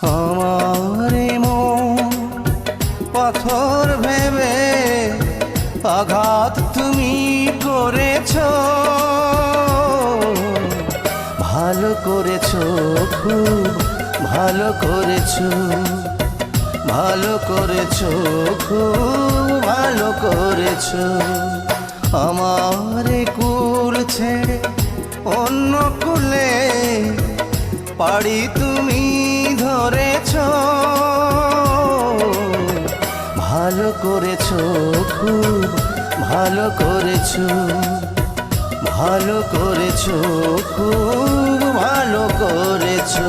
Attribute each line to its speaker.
Speaker 1: আমারে মন পাথর ভেবে আঘাত তুমি করেছো, ভালো করেছো, খুব ভালো করেছো, ভালো করেছো, খুব ভালো করেছো। আমারে কুল ছেড়ে অন্য কুলে পাড়ি তুমি ধরেছো, ভালো করেছো, খুব ভালো করেছো, ভালো করেছো, খুব ভালো করেছো।